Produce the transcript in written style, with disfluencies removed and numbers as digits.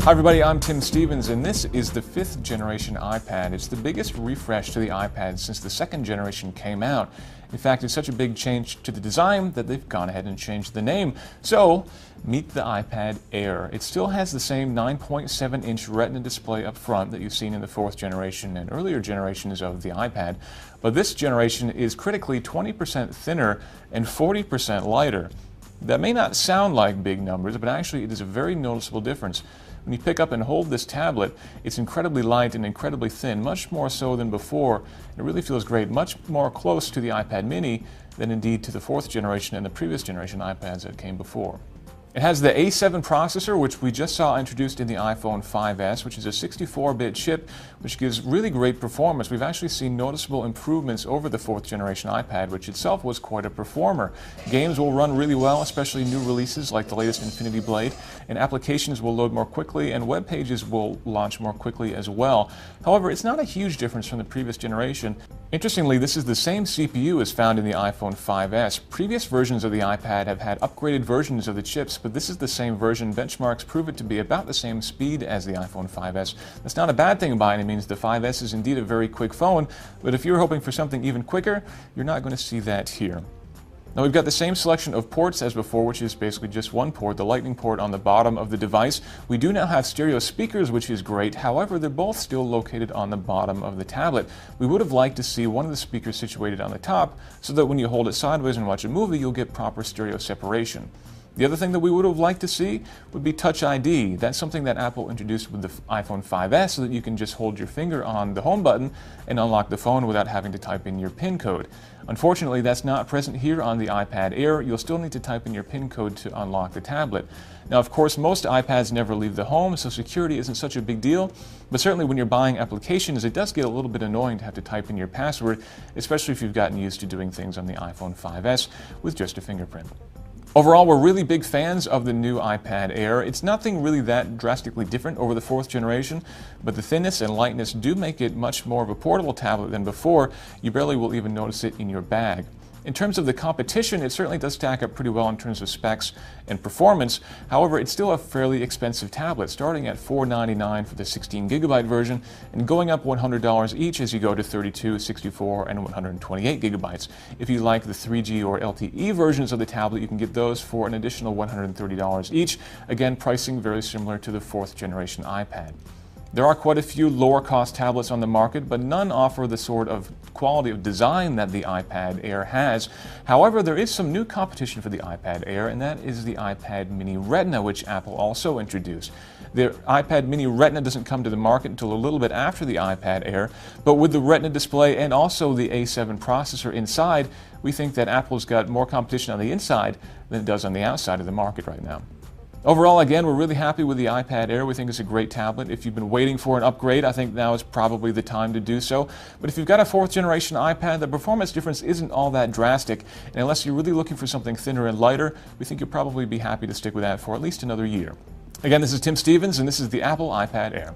Hi everybody, I'm Tim Stevens, and this is the 5th generation iPad. It's the biggest refresh to the iPad since the 2nd generation came out. In fact, it's such a big change to the design that they've gone ahead and changed the name. So, meet the iPad Air. It still has the same 9.7-inch Retina display up front that you've seen in the 4th generation and earlier generations of the iPad, but this generation is critically 20% thinner and 40% lighter. That may not sound like big numbers, but actually it is a very noticeable difference. When you pick up and hold this tablet, it's incredibly light and incredibly thin, much more so than before. It really feels great, much more close to the iPad mini than indeed to the 4th generation and the previous generation iPads that came before. It has the A7 processor, which we just saw introduced in the iPhone 5S, which is a 64-bit chip, which gives really great performance. We've actually seen noticeable improvements over the 4th generation iPad, which itself was quite a performer. Games will run really well, especially new releases like the latest Infinity Blade, and applications will load more quickly, and web pages will launch more quickly as well. However, it's not a huge difference from the previous generation. Interestingly, this is the same CPU as found in the iPhone 5S. Previous versions of the iPad have had upgraded versions of the chips, but this is the same version. Benchmarks prove it to be about the same speed as the iPhone 5S. That's not a bad thing by any means. The 5S is indeed a very quick phone, but if you're hoping for something even quicker, you're not going to see that here. Now we've got the same selection of ports as before, which is basically just one port, the Lightning port on the bottom of the device. We do now have stereo speakers, which is great. However, they're both still located on the bottom of the tablet. We would have liked to see one of the speakers situated on the top so that when you hold it sideways and watch a movie, you'll get proper stereo separation. The other thing that we would have liked to see would be Touch ID. That's something that Apple introduced with the iPhone 5S so that you can just hold your finger on the home button and unlock the phone without having to type in your PIN code. Unfortunately, that's not present here on the iPad Air. You'll still need to type in your PIN code to unlock the tablet. Now, of course, most iPads never leave the home, so security isn't such a big deal, but certainly when you're buying applications, it does get a little bit annoying to have to type in your password, especially if you've gotten used to doing things on the iPhone 5S with just a fingerprint. Overall, we're really big fans of the new iPad Air. It's nothing really that drastically different over the 4th generation, but the thinness and lightness do make it much more of a portable tablet than before. You barely will even notice it in your bag. In terms of the competition, it certainly does stack up pretty well in terms of specs and performance. However, it's still a fairly expensive tablet, starting at $499 for the 16GB version and going up $100 each as you go to 32, 64, and 128GB. If you like the 3G or LTE versions of the tablet, you can get those for an additional $130 each. Again, pricing very similar to the 4th generation iPad. There are quite a few lower-cost tablets on the market, but none offer the sort of quality of design that the iPad Air has. However, there is some new competition for the iPad Air, and that is the iPad Mini Retina, which Apple also introduced. The iPad Mini Retina doesn't come to the market until a little bit after the iPad Air, but with the Retina display and also the A7 processor inside, we think that Apple's got more competition on the inside than it does on the outside of the market right now. Overall, again, we're really happy with the iPad Air. We think it's a great tablet. If you've been waiting for an upgrade, I think now is probably the time to do so. But if you've got a 4th generation iPad, the performance difference isn't all that drastic. And unless you're really looking for something thinner and lighter, we think you'll probably be happy to stick with that for at least another year. Again, this is Tim Stevens, and this is the Apple iPad Air.